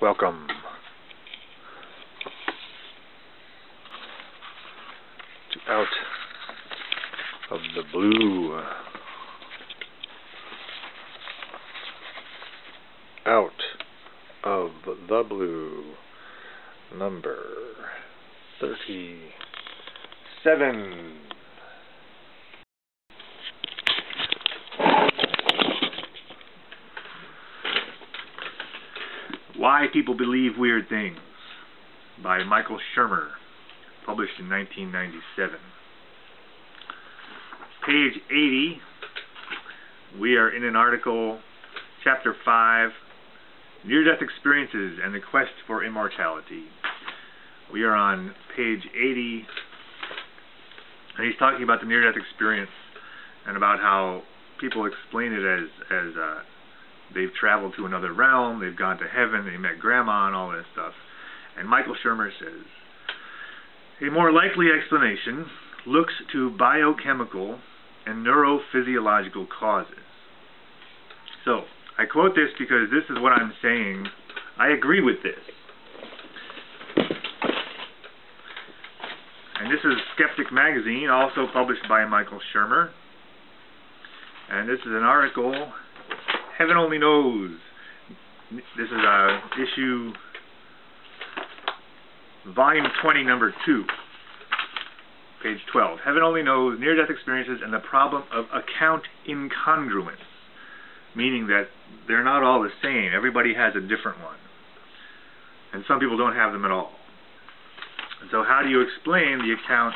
Welcome to Out of the Blue. Out of the Blue, number 37. Why People Believe Weird Things by Michael Shermer, published in 1997. Page 80, we are in an article, Chapter 5, Near-Death Experiences and the Quest for Immortality. We are on page 80, and he's talking about the near-death experience and about how people explain it as they've traveled to another realm, they've gone to heaven, they met grandma and all this stuff. And Michael Shermer says, a more likely explanation looks to biochemical and neurophysiological causes. So, I quote this because this is what I'm saying. I agree with this. And this is Skeptic magazine, also published by Michael Shermer. And this is an article, Heaven Only Knows. This is issue, volume 20, number 2, page 12. Heaven Only Knows, Near-Death Experiences and the Problem of Account Incongruence. Meaning that they're not all the same. Everybody has a different one. And some people don't have them at all. And so how do you explain the account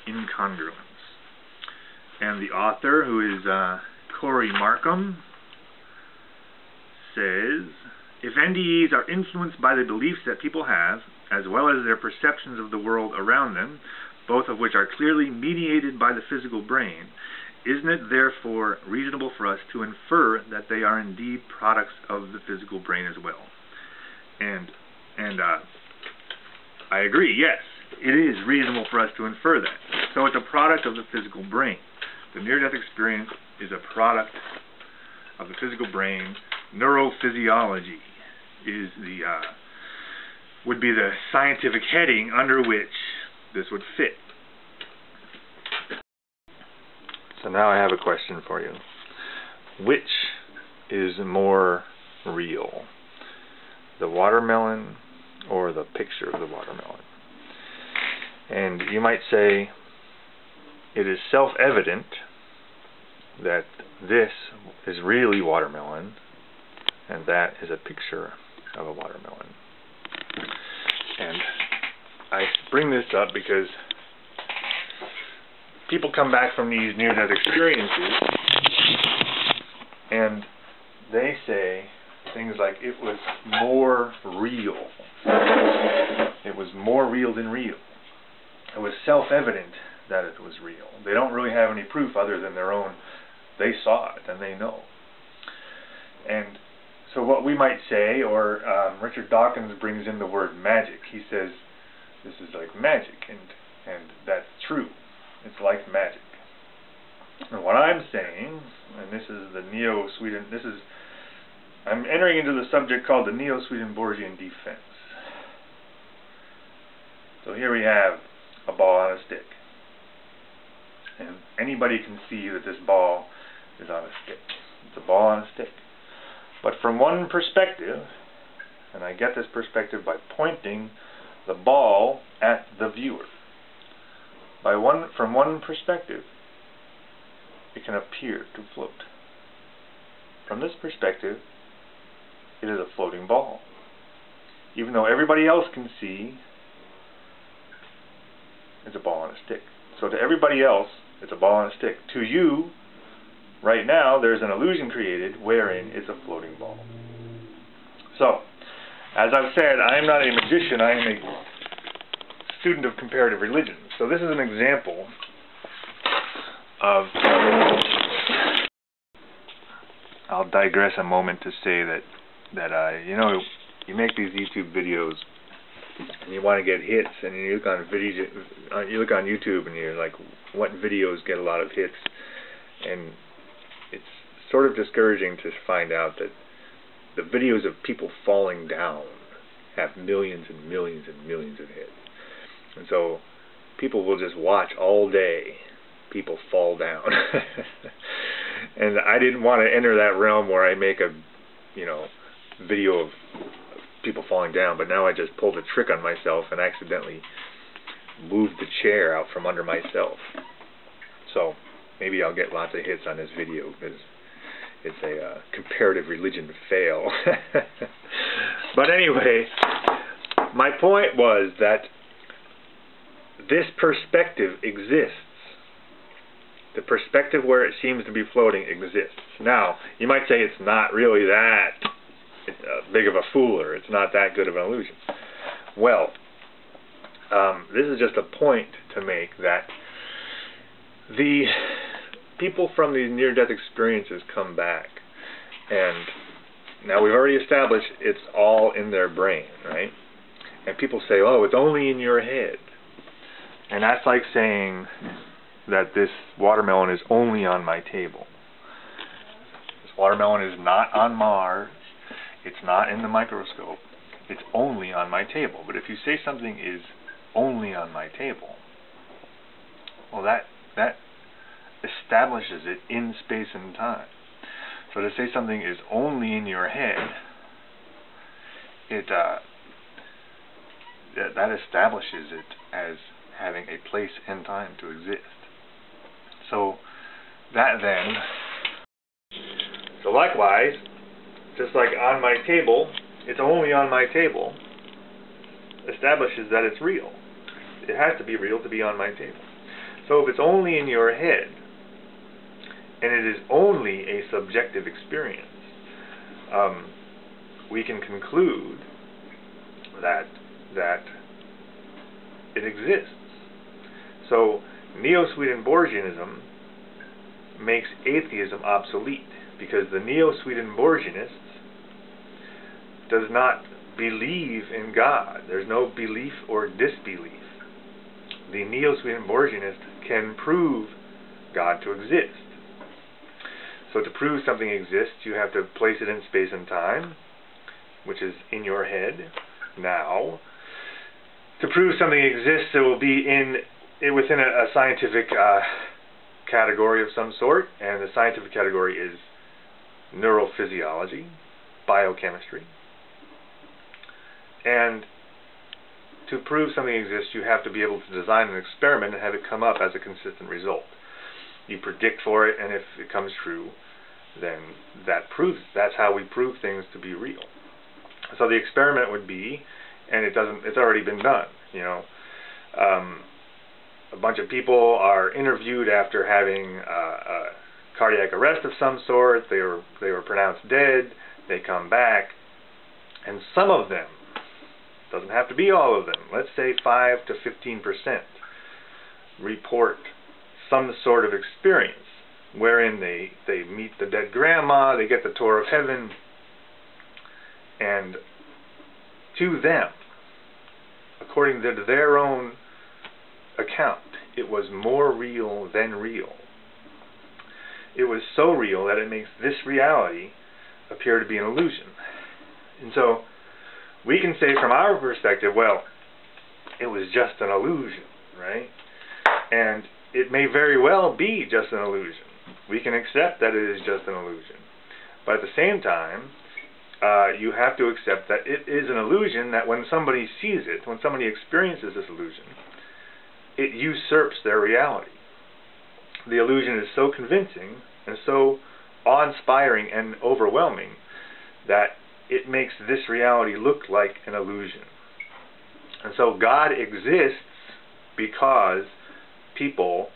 incongruence? And the author, who is Corey Markham, says, if NDEs are influenced by the beliefs that people have, as well as their perceptions of the world around them, both of which are clearly mediated by the physical brain, isn't it therefore reasonable for us to infer that they are indeed products of the physical brain as well? And I agree, yes, it is reasonable for us to infer that. So it's a product of the physical brain. The near-death experience is a product of the physical brain. Neurophysiology is would be the scientific heading under which this would fit. So now I have a question for you. Which is more real? The watermelon or the picture of the watermelon? And you might say, it is self-evident that this is really watermelon and that is a picture of a watermelon. And I bring this up because people come back from these near-death experiences and they say things like, it was more real. It was more real than real. It was self-evident that it was real. They don't really have any proof other than their own, they saw it and they know. And so what we might say, or Richard Dawkins brings in the word magic. He says, this is like magic, and that's true. It's like magic. And what I'm saying, and this is the I'm entering into the subject called the Neo-Swedenborgian defense. So here we have a ball on a stick. And anybody can see that this ball is on a stick. It's a ball on a stick. But from one perspective, and I get this perspective by pointing the ball at the viewer. From one perspective, it can appear to float. From this perspective, it is a floating ball. Even though everybody else can see, it's a ball on a stick. So to everybody else, it's a ball on a stick. To you, right now, there's an illusion created wherein it's a floating ball. So, as I've said, I am not a magician, I am a student of comparative religion. So this is an example of, I'll digress a moment to say that you know, you make these YouTube videos and you want to get hits, and you look on YouTube and you're like, what videos get a lot of hits? And it's sort of discouraging to find out that the videos of people falling down have millions and millions and millions of hits. And so people will just watch all day people fall down. And I didn't want to enter that realm where I make a, video of people falling down, but now I just pulled a trick on myself and accidentally moved the chair out from under myself. So maybe I'll get lots of hits on this video because it's a comparative religion fail. But anyway, my point was that this perspective exists. The perspective where it seems to be floating exists. Now, you might say it's not really that big of a fooler. It's not that good of an illusion. Well, this is just a point to make that the people from these near-death experiences come back, and now we've already established it's all in their brain, right? And people say, oh, it's only in your head. And that's like saying that this watermelon is only on my table. This watermelon is not on Mars. It's not in the microscope. It's only on my table. But if you say something is only on my table, well, that establishes it in space and time. So to say something is only in your head, that establishes it as having a place and time to exist. So so likewise, just like on my table, it's only on my table, establishes that it's real. It has to be real to be on my table. So if it's only in your head, and it is only a subjective experience, we can conclude that it exists. So Neo-Swedenborgianism makes atheism obsolete, because the Neo-Swedenborgianists does not believe in God. There's no belief or disbelief. The Neo-Swedenborgianist can prove God to exist. So to prove something exists, you have to place it in space and time, which is in your head now. To prove something exists, it will be within a scientific category of some sort, and the scientific category is neurophysiology, biochemistry. And to prove something exists, you have to be able to design an experiment and have it come up as a consistent result. You predict for it, and if it comes true, then that's how we prove things to be real. So the experiment would be, and it's already been done, a bunch of people are interviewed after having a cardiac arrest of some sort. They were pronounced dead. They come back, and some of them, doesn't have to be all of them, let's say 5 to 15%, report some sort of experience wherein they meet the dead grandma, they get the tour of heaven, and to them, according to their own account, it was more real than real. It was so real that it makes this reality appear to be an illusion. And so we can say from our perspective, well, it was just an illusion, right? And it may very well be just an illusion. We can accept that it is just an illusion. But at the same time, you have to accept that it is an illusion, that when somebody sees it, when somebody experiences this illusion, it usurps their reality. The illusion is so convincing and so awe-inspiring and overwhelming that it makes this reality look like an illusion. And so God exists because people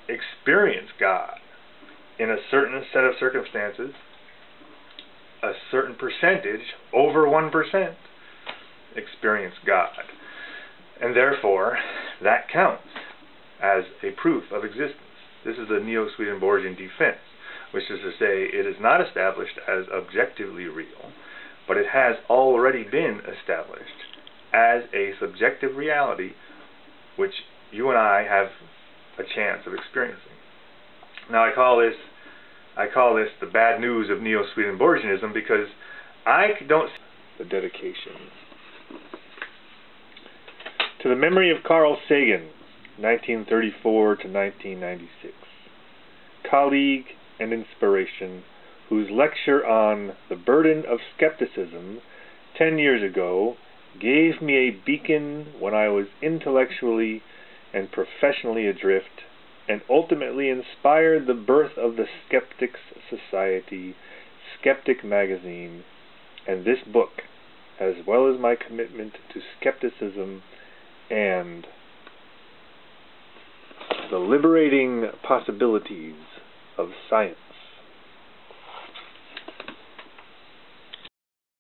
experience God in a certain set of circumstances. A certain percentage, over 1%, experience God. And therefore, that counts as a proof of existence. This is the Neo-Swedenborgian defense, which is to say it is not established as objectively real, but it has already been established as a subjective reality which you and I have a chance of experiencing. Now I call this the bad news of Neo-Swedenborgianism, because I don't the dedication. To the memory of Carl Sagan, 1934 to 1996, colleague and inspiration, whose lecture on the burden of skepticism 10 years ago gave me a beacon when I was intellectually and professionally adrift, and ultimately inspired the birth of the Skeptics Society, Skeptic magazine, and this book, as well as my commitment to skepticism and the liberating possibilities of science.